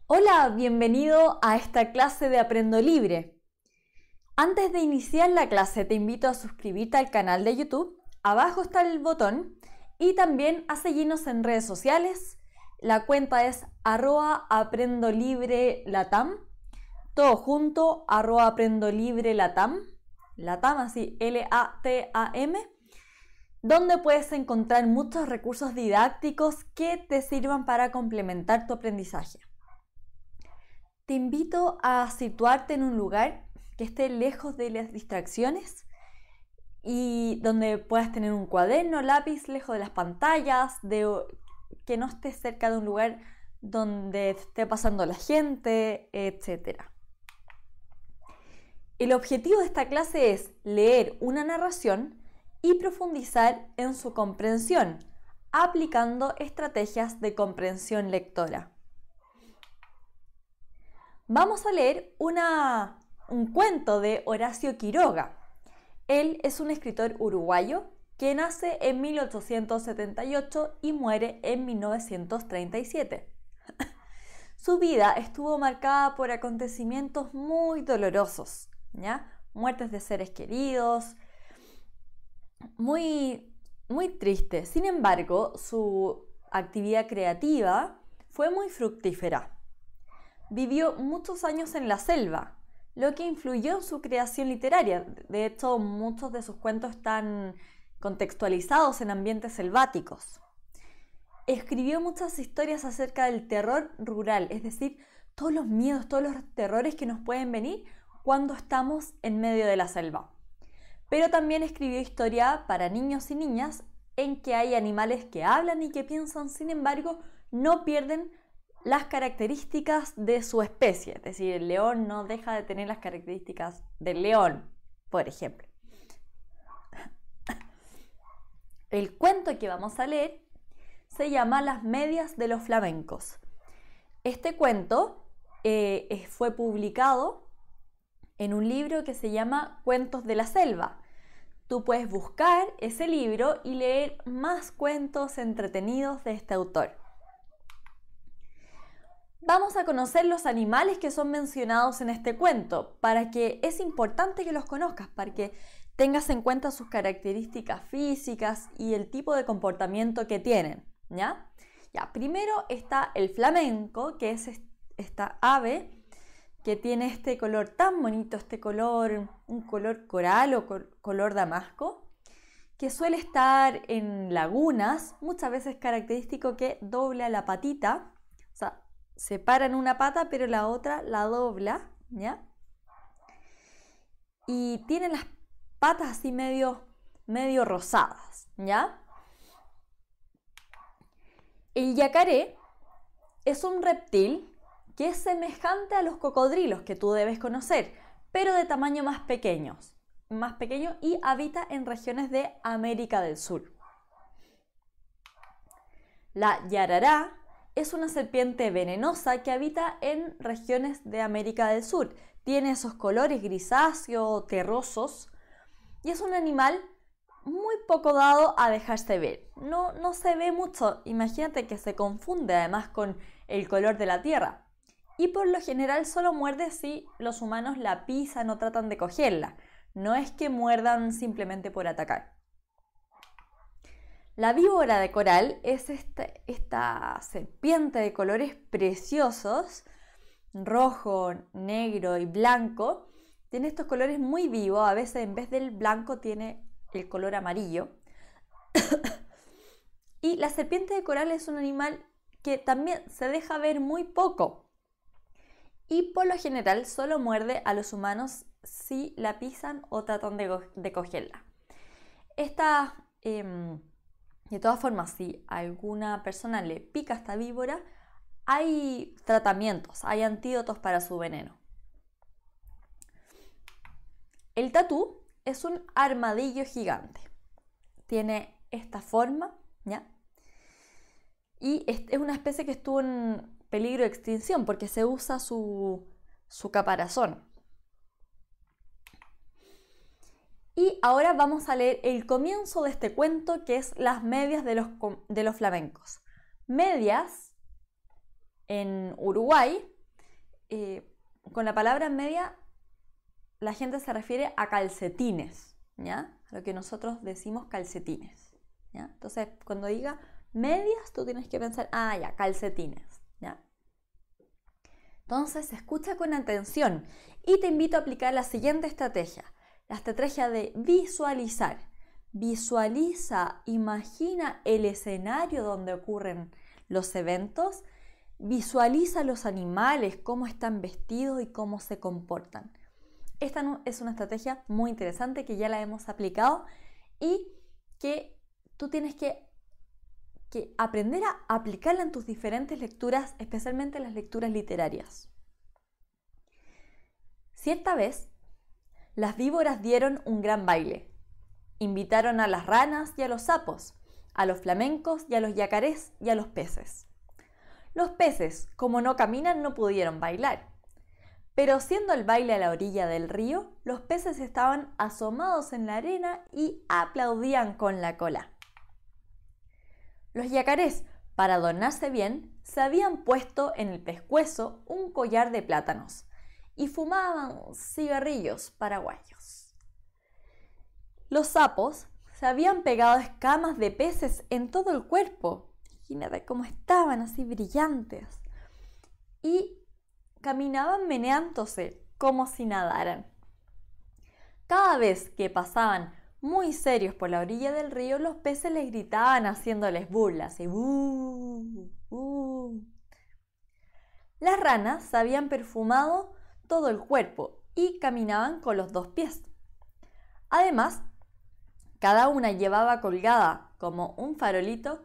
Hola, bienvenido a esta clase de Aprendo Libre. Antes de iniciar la clase te invito a suscribirte al canal de YouTube, abajo está el botón, y también a seguirnos en redes sociales. La cuenta es @aprendolibrelatam, todo junto, @aprendolibrelatam, Latam así, L-A-T-A-M, donde puedes encontrar muchos recursos didácticos que te sirvan para complementar tu aprendizaje. Te invito a situarte en un lugar que esté lejos de las distracciones y donde puedas tener un cuaderno, lápiz, lejos de las pantallas, que no estés cerca de un lugar donde esté pasando la gente, etc. El objetivo de esta clase es leer una narración y profundizar en su comprensión, aplicando estrategias de comprensión lectora. Vamos a leer un cuento de Horacio Quiroga. Él es un escritor uruguayo que nace en 1878 y muere en 1937. Su vida estuvo marcada por acontecimientos muy dolorosos, ¿ya? Muertes de seres queridos, muy triste. Sin embargo, su actividad creativa fue muy fructífera. Vivió muchos años en la selva, lo que influyó en su creación literaria. De hecho, muchos de sus cuentos están contextualizados en ambientes selváticos. Escribió muchas historias acerca del terror rural, es decir, todos los miedos, todos los terrores que nos pueden venir cuando estamos en medio de la selva. Pero también escribió historia para niños y niñas en que hay animales que hablan y que piensan, sin embargo, no pierden las características de su especie, es decir, el león no deja de tener las características del león, por ejemplo. El cuento que vamos a leer se llama Las medias de los flamencos. Este cuento fue publicado en un libro que se llama Cuentos de la Selva. Tú puedes buscar ese libro y leer más cuentos entretenidos de este autor. Vamos a conocer los animales que son mencionados en este cuento, para que es importante que los conozcas, para que tengas en cuenta sus características físicas y el tipo de comportamiento que tienen, ¿ya? Primero está el flamenco, que es esta ave que tiene este color tan bonito, un color coral o color damasco, que suele estar en lagunas, muchas veces característico que dobla la patita, o sea, separa en una pata, pero la otra la dobla, ¿ya? Y tiene las patas así medio rosadas, ¿ya? El yacaré es un reptil que es semejante a los cocodrilos que tú debes conocer, pero de tamaño más pequeño y habita en regiones de América del Sur. La yarará es una serpiente venenosa que habita en regiones de América del Sur. Tiene esos colores grisáceos, terrosos, y es un animal muy poco dado a dejarse ver. No se ve mucho. Imagínate que se confunde además con el color de la tierra. Y por lo general solo muerde si los humanos la pisan o tratan de cogerla. No es que muerdan simplemente por atacar. La víbora de coral es esta serpiente de colores preciosos, rojo, negro y blanco. Tiene estos colores muy vivos, a veces en vez del blanco tiene el color amarillo. Y la serpiente de coral es un animal que también se deja ver muy poco. Y por lo general solo muerde a los humanos si la pisan o tratan de cogerla. De todas formas, si a alguna persona le pica esta víbora, hay tratamientos, hay antídotos para su veneno. El tatú es un armadillo gigante. Tiene esta forma, ¿ya? Y es una especie que estuvo en peligro de extinción porque se usa su caparazón. Y ahora vamos a leer el comienzo de este cuento, que es Las medias de los flamencos. Medias en Uruguay con la palabra media la gente se refiere a calcetines, ¿ya? A lo que nosotros decimos calcetines, ¿ya? Entonces, cuando diga medias, tú tienes que pensar, ya, calcetines, ¿ya? Entonces, escucha con atención y te invito a aplicar la siguiente estrategia, la estrategia de visualizar. Visualiza, imagina el escenario donde ocurren los eventos, visualiza los animales, cómo están vestidos y cómo se comportan. Esta es una estrategia muy interesante que ya la hemos aplicado y que tú tienes que aprender a aplicarla en tus diferentes lecturas, especialmente las lecturas literarias. Cierta vez, las víboras dieron un gran baile. Invitaron a las ranas y a los sapos, a los flamencos y a los yacarés y a los peces. Los peces, como no caminan, no pudieron bailar. Pero siendo el baile a la orilla del río, los peces estaban asomados en la arena y aplaudían con la cola. Los yacarés, para adornarse bien, se habían puesto en el pescuezo un collar de plátanos y fumaban cigarrillos paraguayos. Los sapos se habían pegado escamas de peces en todo el cuerpo. Imagínate cómo estaban así brillantes. Y caminaban meneándose como si nadaran. Cada vez que pasaban muy serios por la orilla del río, los peces les gritaban haciéndoles burlas. Y Las ranas se habían perfumado todo el cuerpo y caminaban con los 2 pies. Además, cada una llevaba colgada, como un farolito,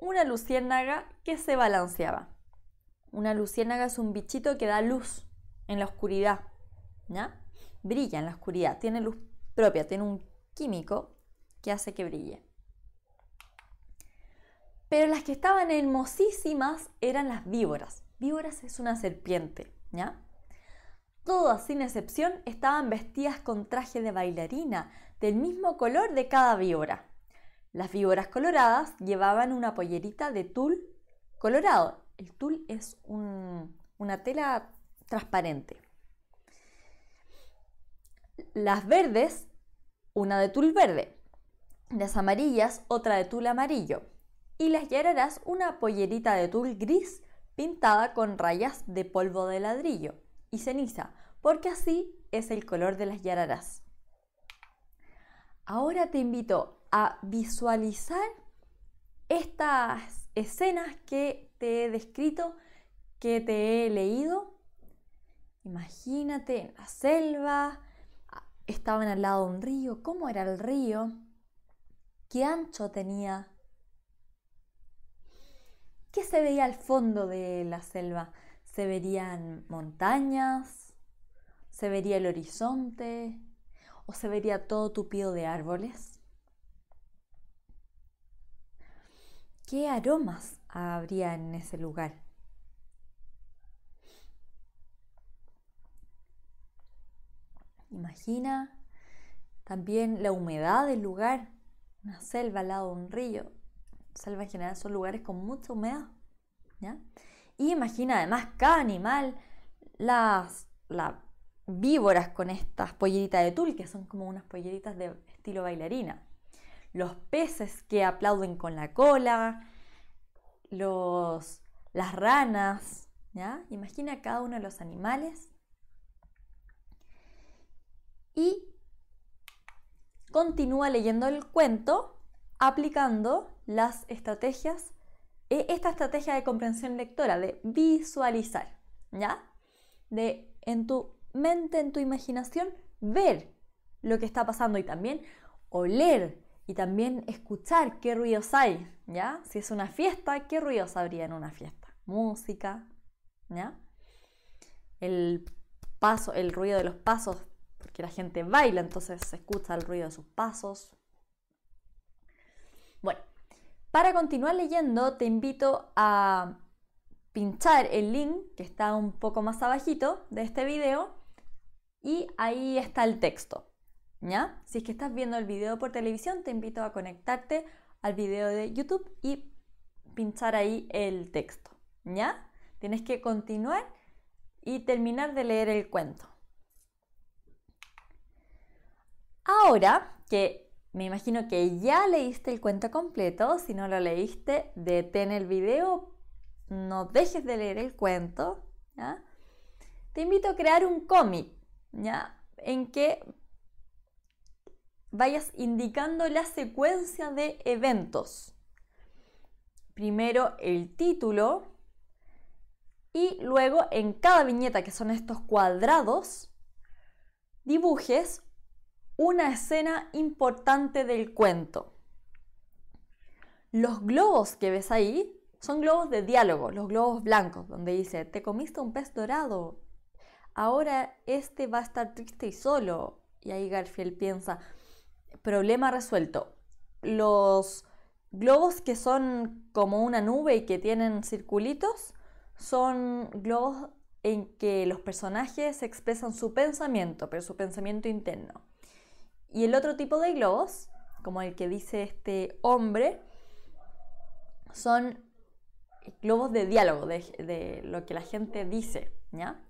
una luciérnaga que se balanceaba. Una luciérnaga es un bichito que da luz en la oscuridad, ¿ya? Brilla en la oscuridad, tiene luz propia, tiene un químico que hace que brille. Pero las que estaban hermosísimas eran las víboras. Víboras es una serpiente, ¿ya? Todas, sin excepción, estaban vestidas con traje de bailarina, del mismo color de cada víbora. Las víboras coloradas llevaban una pollerita de tul colorado. El tul es una tela transparente. Las verdes, una de tul verde. Las amarillas, otra de tul amarillo. Y las yararas, una pollerita de tul gris pintada con rayas de polvo de ladrillo y ceniza, porque así es el color de las yararas. Ahora te invito a visualizar estas escenas que te he descrito, que te he leído. Imagínate en la selva, estaban al lado de un río. ¿Cómo era el río? ¿Qué ancho tenía? ¿Qué se veía al fondo de la selva? ¿Se verían montañas? ¿Se vería el horizonte? ¿O se vería todo tupido de árboles? ¿Qué aromas habría en ese lugar? Imagina también la humedad del lugar, una selva al lado de un río. Selva en general son lugares con mucha humedad, ¿ya? Y imagina además cada animal, las víboras con estas polleritas de tul, que son como unas polleritas de estilo bailarina. Los peces que aplauden con la cola, las ranas, ¿ya? Imagina cada uno de los animales. Y continúa leyendo el cuento aplicando las estrategias, esta estrategia de comprensión lectora, de visualizar, ¿ya? De en tu mente, en tu imaginación, ver lo que está pasando y también oler y también escuchar qué ruidos hay, ¿ya? Si es una fiesta, ¿qué ruidos habría en una fiesta? Música, ¿ya? El ruido de los pasos, porque la gente baila, entonces se escucha el ruido de sus pasos. Bueno, para continuar leyendo, te invito a pinchar el link que está un poco más abajito de este video y ahí está el texto, ¿ya? Si es que estás viendo el video por televisión, te invito a conectarte al video de YouTube y pinchar ahí el texto, ¿ya? Tienes que continuar y terminar de leer el cuento. Ahora que me imagino que ya leíste el cuento completo, si no lo leíste, detén el video, no dejes de leer el cuento, ¿ya? Te invito a crear un cómic, ¿ya? En que vayas indicando la secuencia de eventos. Primero el título y luego en cada viñeta, que son estos cuadrados, dibujes una escena importante del cuento. Los globos que ves ahí son globos de diálogo, los globos blancos, donde dice, te comiste un pez dorado, ahora este va a estar triste y solo. Y ahí Garfield piensa, problema resuelto. Los globos que son como una nube y que tienen circulitos son globos en que los personajes expresan su pensamiento, pero su pensamiento interno. Y el otro tipo de globos, como el que dice este hombre, son globos de diálogo, de lo que la gente dice, ¿ya?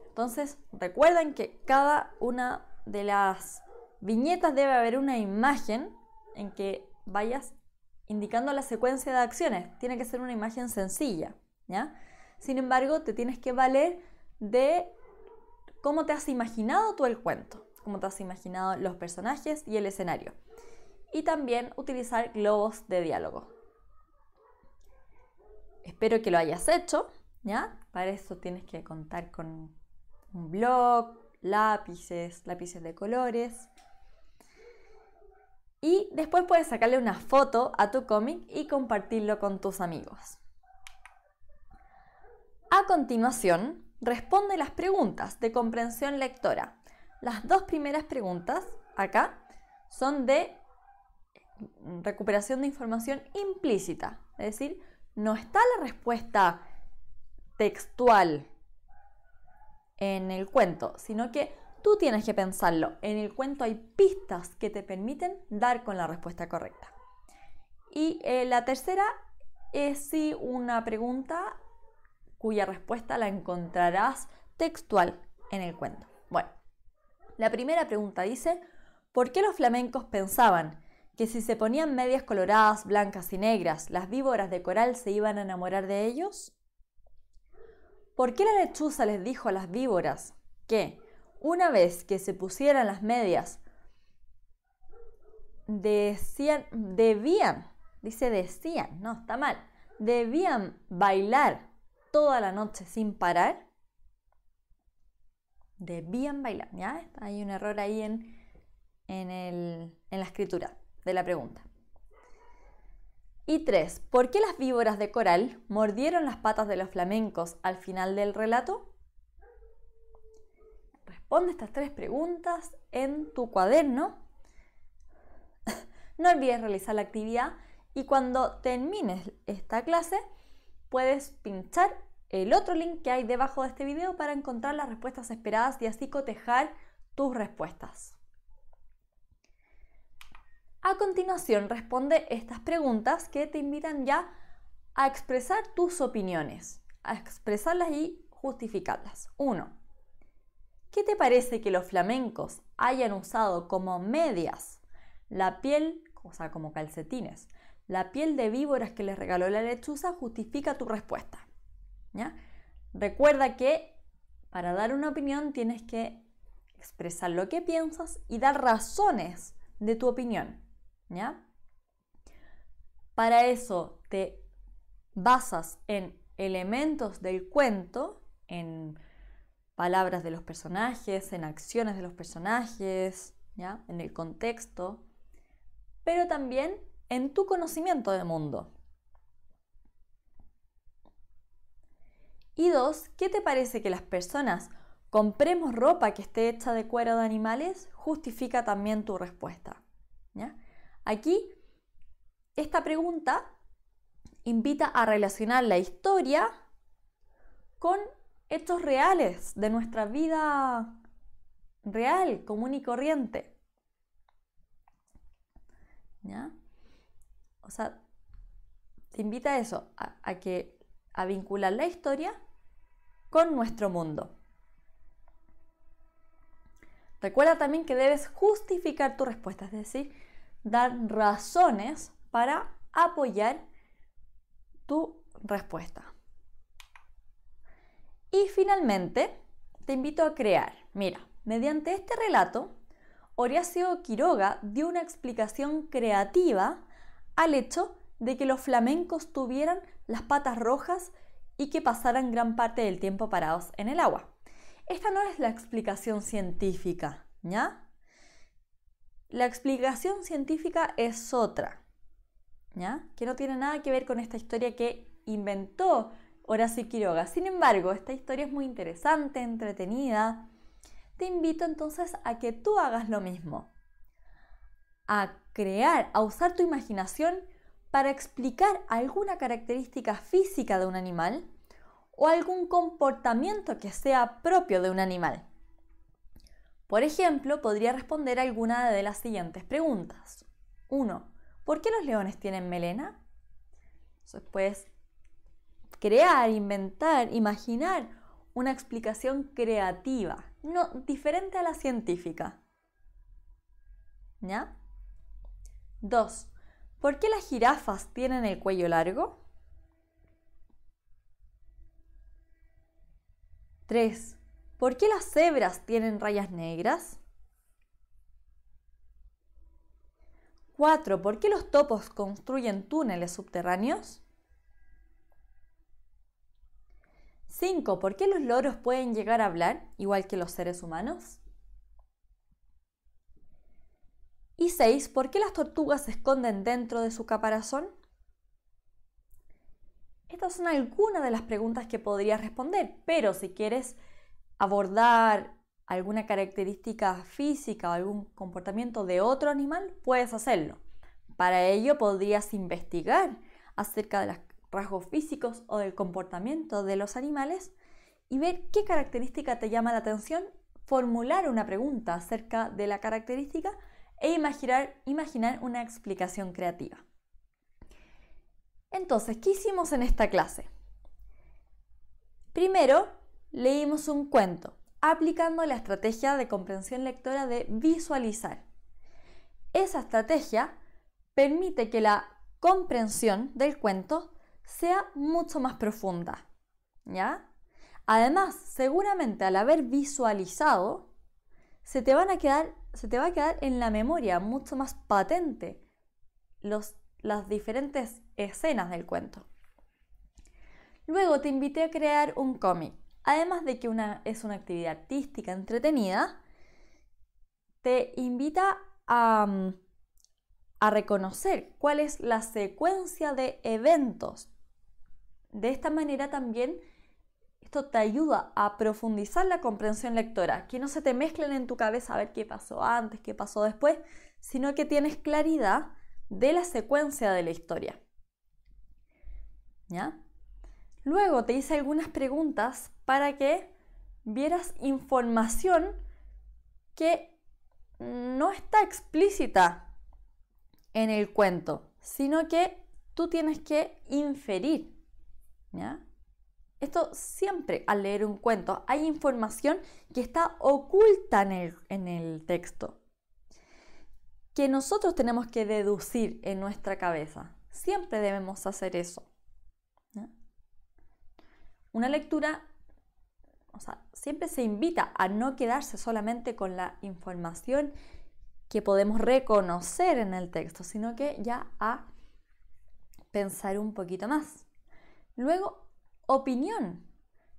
Entonces, recuerden que cada una de las viñetas debe haber una imagen en que vayas indicando la secuencia de acciones. Tiene que ser una imagen sencilla, ¿ya? Sin embargo, te tienes que valer de cómo te has imaginado tú el cuento, cómo te has imaginado los personajes y el escenario. Y también utilizar globos de diálogo. Espero que lo hayas hecho, ¿ya? Para eso tienes que contar con un bloc, lápices de colores. Y después puedes sacarle una foto a tu cómic y compartirlo con tus amigos. A continuación, responde las preguntas de comprensión lectora. Las dos primeras preguntas acá son de recuperación de información implícita, es decir, no está la respuesta textual en el cuento, sino que tú tienes que pensarlo. En el cuento hay pistas que te permiten dar con la respuesta correcta. Y la tercera es sí una pregunta cuya respuesta la encontrarás textual en el cuento. Bueno, la primera pregunta dice, ¿por qué los flamencos pensaban que si se ponían medias coloradas, blancas y negras, las víboras de coral se iban a enamorar de ellos? ¿Por qué la lechuza les dijo a las víboras que, una vez que se pusieran las medias, debían bailar toda la noche sin parar? Debían bailar, ¿ya? Hay un error ahí en la escritura de la pregunta. Y 3. ¿Por qué las víboras de coral mordieron las patas de los flamencos al final del relato? Responde estas 3 preguntas en tu cuaderno. No olvides realizar la actividad y cuando termines esta clase puedes pinchar el otro link que hay debajo de este video para encontrar las respuestas esperadas y así cotejar tus respuestas. A continuación, responde estas preguntas que te invitan ya a expresar tus opiniones, a expresarlas y justificarlas. 1. ¿Qué te parece que los flamencos hayan usado como medias la piel, o sea, como calcetines, la piel de víboras que les regaló la lechuza? Justifica tu respuesta, ¿ya? Recuerda que para dar una opinión tienes que expresar lo que piensas y dar razones de tu opinión, ¿ya? Para eso te basas en elementos del cuento, en palabras de los personajes, en acciones de los personajes, ¿ya? En el contexto, pero también en tu conocimiento del mundo. Y 2, ¿qué te parece que las personas compremos ropa que esté hecha de cuero de animales? Justifica también tu respuesta, ¿ya? Aquí, esta pregunta invita a relacionar la historia con hechos reales de nuestra vida real, común y corriente, ¿ya? O sea, te invita a eso, a vincular la historia con nuestro mundo. Recuerda también que debes justificar tu respuesta, es decir, dar razones para apoyar tu respuesta. Y finalmente, te invito a crear. Mira, mediante este relato, Horacio Quiroga dio una explicación creativa al hecho de que los flamencos tuvieran las patas rojas y que pasaran gran parte del tiempo parados en el agua. Esta no es la explicación científica, ¿ya? La explicación científica es otra, ¿ya? Que no tiene nada que ver con esta historia que inventó Horacio Quiroga. Sin embargo, esta historia es muy interesante, entretenida. Te invito entonces a que tú hagas lo mismo. A crear, a usar tu imaginación para explicar alguna característica física de un animal o algún comportamiento que sea propio de un animal. Por ejemplo, podría responder alguna de las siguientes preguntas. 1. ¿Por qué los leones tienen melena? Entonces puedes crear, inventar, imaginar una explicación creativa, no diferente a la científica. ¿Ya? 2. ¿Por qué las jirafas tienen el cuello largo? 3. ¿Por qué las cebras tienen rayas negras? 4. ¿Por qué los topos construyen túneles subterráneos? 5. ¿Por qué los loros pueden llegar a hablar, igual que los seres humanos? Y 6. ¿Por qué las tortugas se esconden dentro de su caparazón? Estas son algunas de las preguntas que podrías responder, pero si quieres abordar alguna característica física o algún comportamiento de otro animal, puedes hacerlo. Para ello podrías investigar acerca de los rasgos físicos o del comportamiento de los animales y ver qué característica te llama la atención, formular una pregunta acerca de la característica e imaginar una explicación creativa. Entonces, ¿qué hicimos en esta clase? Primero, leímos un cuento, aplicando la estrategia de comprensión lectora de visualizar. Esa estrategia permite que la comprensión del cuento sea mucho más profunda, ¿ya? Además, seguramente al haber visualizado, se te va a quedar en la memoria mucho más patente las diferentes escenas del cuento. Luego te invité a crear un cómic. Además de que es una actividad artística entretenida, te invita a reconocer cuál es la secuencia de eventos. De esta manera también esto te ayuda a profundizar la comprensión lectora, que no se te mezclen en tu cabeza a ver qué pasó antes, qué pasó después, sino que tienes claridad de la secuencia de la historia. ¿Ya? Luego te hice algunas preguntas para que vieras información que no está explícita en el cuento, sino que tú tienes que inferir, ¿ya? Esto siempre al leer un cuento hay información que está oculta en el texto, que nosotros tenemos que deducir en nuestra cabeza. Siempre debemos hacer eso, ¿ya? Una lectura, siempre se invita a no quedarse solamente con la información que podemos reconocer en el texto, sino que ya a pensar un poquito más. Luego, opinión.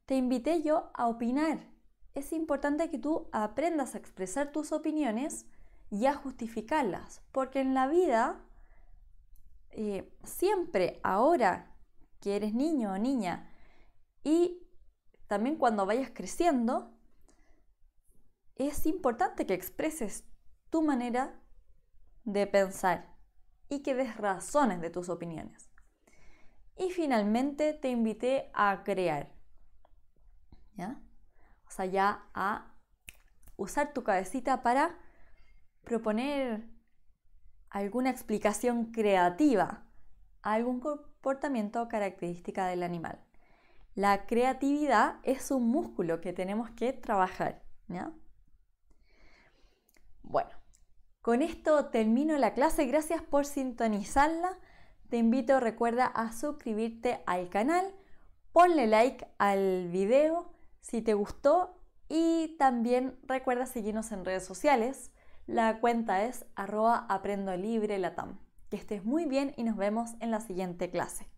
Te invité yo a opinar. Es importante que tú aprendas a expresar tus opiniones y a justificarlas, porque en la vida, siempre, ahora que eres niño o niña, y también cuando vayas creciendo, es importante que expreses tu manera de pensar y que des razones de tus opiniones. Y finalmente te invité a crear, ¿ya? Ya a usar tu cabecita para proponer alguna explicación creativa a algún comportamiento o característica del animal. La creatividad es un músculo que tenemos que trabajar, ¿ya? Bueno, con esto termino la clase. Gracias por sintonizarla. Te invito, recuerda, a suscribirte al canal. Ponle like al video si te gustó y también recuerda seguirnos en redes sociales. La cuenta es @aprendolibrelatam. Que estés muy bien y nos vemos en la siguiente clase.